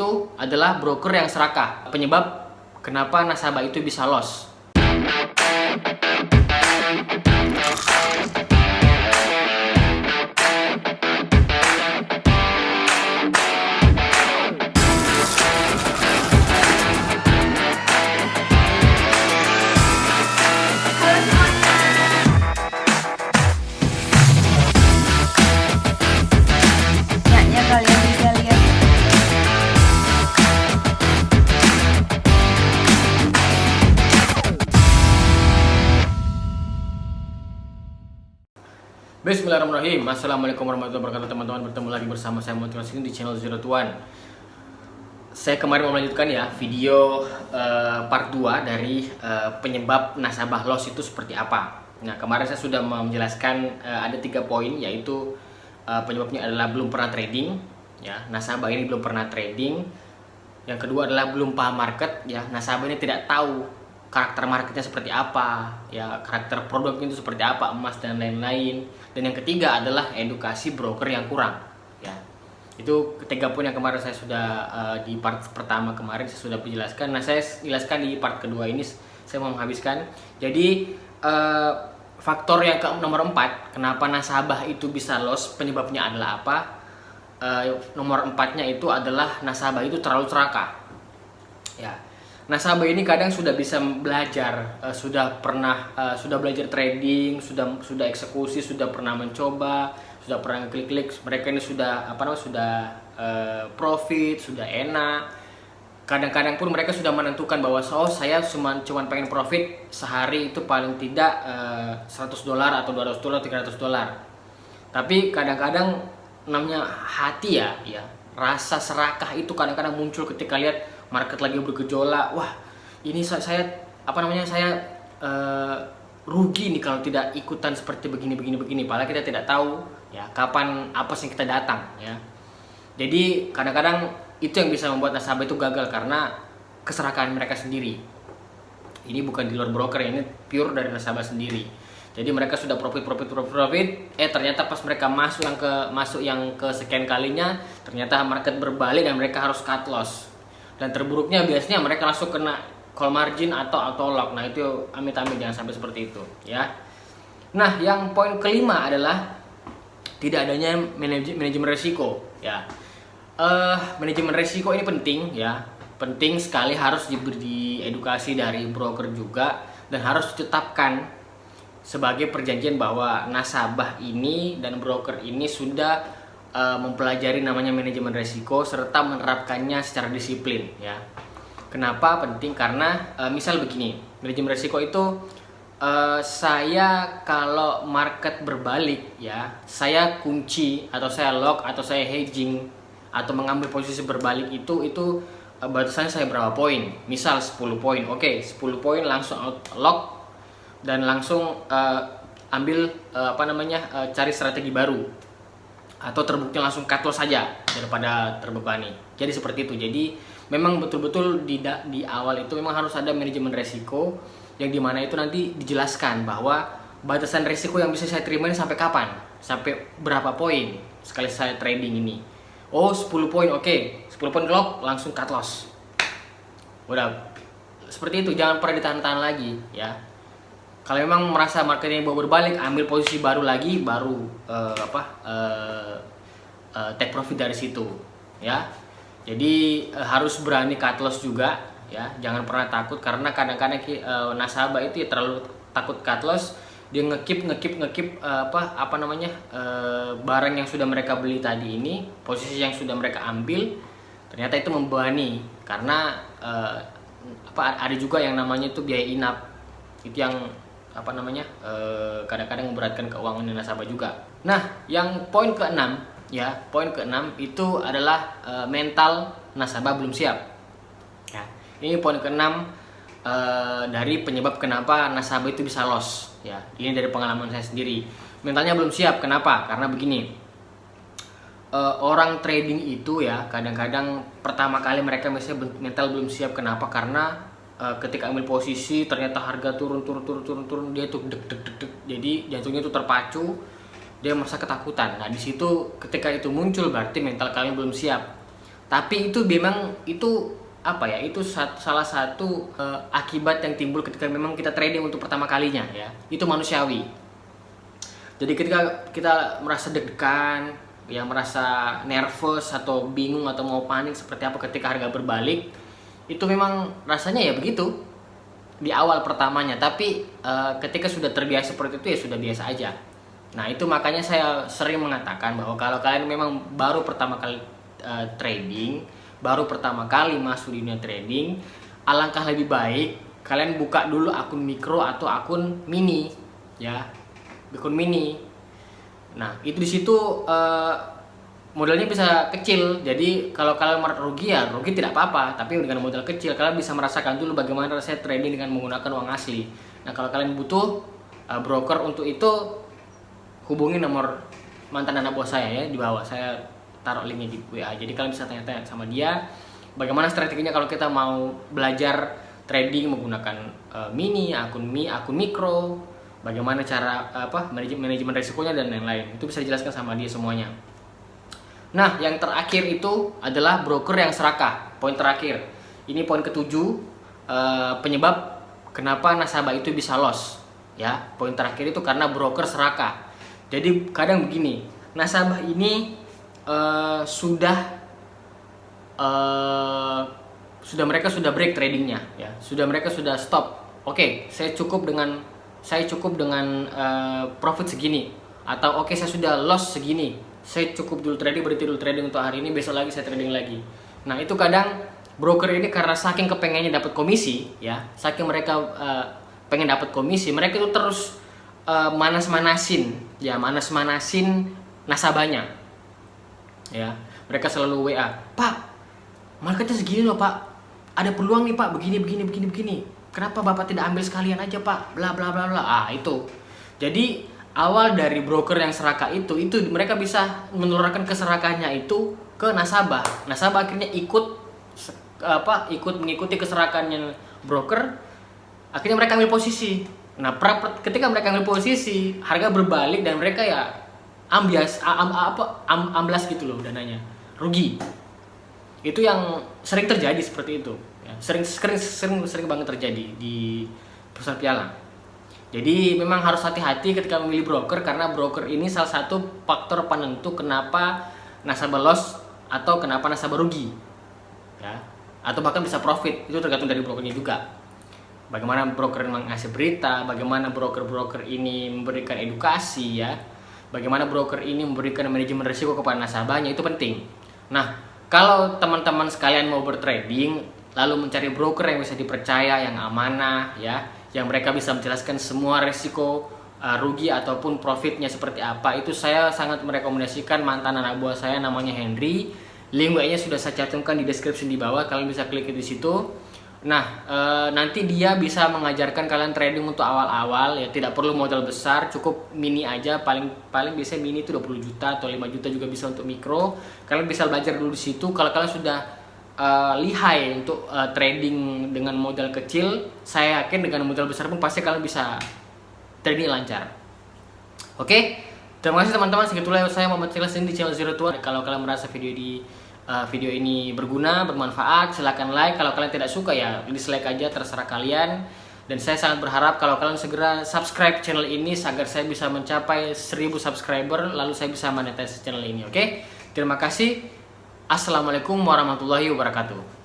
itu adalah broker yang serakah. Penyebab kenapa nasabah itu bisa loss. Kalian bisa lihat Bismillahirrahmanirrahim. Assalamualaikum warahmatullahi wabarakatuh teman-teman. Bertemu lagi bersama saya Motivasi di channel Zero to One. Saya kemarin mau melanjutkan ya video part 2 dari penyebab nasabah loss itu seperti apa. Nah, kemarin saya sudah menjelaskan ada 3 poin, yaitu penyebabnya adalah belum pernah trading ya, nasabah ini belum pernah trading. Yang kedua adalah belum paham market ya, nasabah ini tidak tahu karakter marketnya seperti apa ya, karakter produknya itu seperti apa, emas dan lain-lain. Dan yang ketiga adalah edukasi broker yang kurang ya. Itu ketiga poin yang kemarin saya sudah di part pertama kemarin saya sudah menjelaskan. Nah, saya jelaskan di part kedua ini saya mau menghabiskan. Jadi faktor yang nomor 4 kenapa nasabah itu bisa loss, penyebabnya adalah apa? Nomor 4-nya itu adalah nasabah itu terlalu serakah ya. Nasabah ini kadang sudah bisa belajar, sudah belajar trading, sudah eksekusi, sudah pernah mencoba, sudah pernah klik-klik, mereka ini sudah profit, sudah enak. Kadang-kadang pun mereka sudah menentukan bahwa saya cuma pengen profit sehari itu paling tidak $100 atau $200, $300. Tapi kadang-kadang namanya hati ya, rasa serakah itu kadang-kadang muncul ketika lihat market lagi bergejolak. Wah, ini saya rugi nih kalau tidak ikutan seperti begini. Padahal kita tidak tahu ya kapan apa sih kita datang ya. Jadi kadang-kadang itu yang bisa membuat nasabah itu gagal karena keserakahan mereka sendiri. Ini bukan di luar broker, ini pure dari nasabah sendiri. Jadi mereka sudah profit, ternyata pas mereka masuk yang ke sekian kalinya, ternyata market berbalik dan mereka harus cut loss. Dan terburuknya biasanya mereka langsung kena call margin atau auto lock. Nah, itu amit-amit jangan sampai seperti itu ya. Nah, yang poin kelima adalah tidak adanya manajemen resiko ya. Manajemen resiko ini penting ya. Penting sekali, harus diberi edukasi dari broker juga, dan harus ditetapkan sebagai perjanjian bahwa nasabah ini dan broker ini sudah mempelajari namanya manajemen resiko serta menerapkannya secara disiplin ya. Kenapa penting? Karena misal begini, manajemen resiko itu saya kalau market berbalik ya, saya kunci atau saya lock atau saya hedging atau mengambil posisi berbalik itu batasannya saya berapa poin? Misal 10 poin. Oke, 10 poin langsung lock dan langsung ambil cari strategi baru, atau terbukti langsung cut loss saja daripada terbebani. Jadi seperti itu. Jadi memang betul-betul di awal itu memang harus ada manajemen resiko, yang dimana itu nanti dijelaskan bahwa batasan resiko yang bisa saya terima ini sampai kapan, sampai berapa poin sekali saya trading ini. Oh, 10 poin, oke, 10 poin lock langsung cut loss. Udah seperti itu, jangan pernah ditahan-tahan lagi ya. Kalau memang merasa marketnya mau berbalik, ambil posisi baru lagi, baru take profit dari situ ya. Jadi harus berani cut loss juga ya, jangan pernah takut, karena kadang-kadang nasabah itu terlalu takut cut loss. Dia ngekip barang yang sudah mereka beli tadi ini, posisi yang sudah mereka ambil, ternyata itu membebani karena ada juga yang namanya itu biaya inap. Itu yang kadang-kadang memberatkan keuangan nasabah juga. Nah, yang poin ke-6 ya, poin ke-6 itu adalah mental nasabah belum siap ya. Ini poin ke-6 dari penyebab kenapa nasabah itu bisa loss ya. Ini dari pengalaman saya sendiri, mentalnya belum siap. Kenapa? Karena begini, orang trading itu ya kadang-kadang pertama kali mereka misalnya mental belum siap. Kenapa? Karena ketika ambil posisi ternyata harga turun, dia tuh deg, jadi jantungnya tuh terpacu, dia merasa ketakutan. Nah, di situ ketika itu muncul berarti mental kalian belum siap. Tapi itu memang itu apa ya? Itu salah satu akibat yang timbul ketika memang kita trading untuk pertama kalinya ya. Itu manusiawi. Jadi ketika kita merasa deg-degan, ya merasa nervous atau bingung atau mau panik seperti apa ketika harga berbalik, itu memang rasanya ya begitu di awal pertamanya. Tapi ketika sudah terbiasa seperti itu ya sudah biasa aja. Nah itu makanya saya sering mengatakan bahwa kalau kalian memang baru pertama kali trading, baru pertama kali masuk di dunia trading, alangkah lebih baik kalian buka dulu akun mikro atau akun mini, ya, akun mini. Nah itu di situ modalnya bisa kecil. Jadi kalau kalian rugi ya rugi tidak apa-apa, tapi dengan modal kecil kalian bisa merasakan dulu bagaimana rasanya trading dengan menggunakan uang asli. Nah kalau kalian butuh broker untuk itu, hubungi nomor mantan anak buah saya ya, di bawah saya taruh linknya di WA. Jadi kalian bisa tanya-tanya sama dia bagaimana strateginya kalau kita mau belajar trading menggunakan mini, akun mikro, bagaimana cara manajemen risikonya dan lain-lain. Itu bisa dijelaskan sama dia semuanya. Nah yang terakhir itu adalah broker yang serakah. Poin terakhir, ini poin ketujuh, penyebab kenapa nasabah itu bisa loss ya. Poin terakhir itu karena broker serakah. Jadi kadang begini, nasabah ini mereka sudah break tradingnya ya, mereka sudah stop. Oke, saya cukup dengan profit segini, atau oke saya sudah loss segini, saya cukup dulu trading, berhenti dulu trading untuk hari ini, besok lagi saya trading lagi. Nah itu kadang broker ini karena saking kepengennya dapat komisi ya, saking mereka pengen dapat komisi, mereka itu terus manas-manasin nasabahnya ya. Mereka selalu WA, "Pak, marketnya segini loh Pak, ada peluang nih Pak, begini, kenapa Bapak tidak ambil sekalian aja Pak, bla bla bla bla." Itu jadi awal dari broker yang serakah itu mereka bisa menularkan keserakahannya itu ke nasabah. Nasabah akhirnya ikut mengikuti keserakahannya broker, akhirnya mereka ambil posisi. Nah, ketika mereka ambil posisi, harga berbalik dan mereka ya amblas gitu loh dananya, rugi. Itu yang sering terjadi seperti itu. Ya, sering banget terjadi di perusahaan piala. Jadi memang harus hati-hati ketika memilih broker, karena broker ini salah satu faktor penentu kenapa nasabah loss atau kenapa nasabah rugi. Ya, atau bahkan bisa profit, itu tergantung dari brokernya juga. Bagaimana broker mengasih berita, bagaimana broker-broker ini memberikan edukasi ya, bagaimana broker ini memberikan manajemen risiko kepada nasabahnya, itu penting. Nah, kalau teman-teman sekalian mau bertrading, lalu mencari broker yang bisa dipercaya, yang amanah ya, yang mereka bisa menjelaskan semua risiko rugi ataupun profitnya seperti apa, itu saya sangat merekomendasikan mantan anak buah saya namanya Henry. Link WA-nya sudah saya cantumkan di description di bawah, kalian bisa klik di situ. Nah, nanti dia bisa mengajarkan kalian trading untuk awal-awal ya, tidak perlu modal besar, cukup mini aja, paling biasanya mini itu 20 juta atau 5 juta juga bisa untuk mikro. Kalian bisa belajar dulu di situ. Kalau kalian sudah lihai untuk trading dengan modal kecil, saya yakin dengan modal besar pun pasti kalian bisa trading lancar. Oke, terima kasih teman-teman. Segitulah saya Muhammad Silas di channel Zero to One. Kalau kalian merasa video ini berguna, bermanfaat, silahkan like. Kalau kalian tidak suka ya dislike aja, terserah kalian. Dan saya sangat berharap kalau kalian segera subscribe channel ini agar saya bisa mencapai 1000 subscriber, lalu saya bisa monetize channel ini. Oke? Terima kasih. Assalamualaikum warahmatullahi wabarakatuh.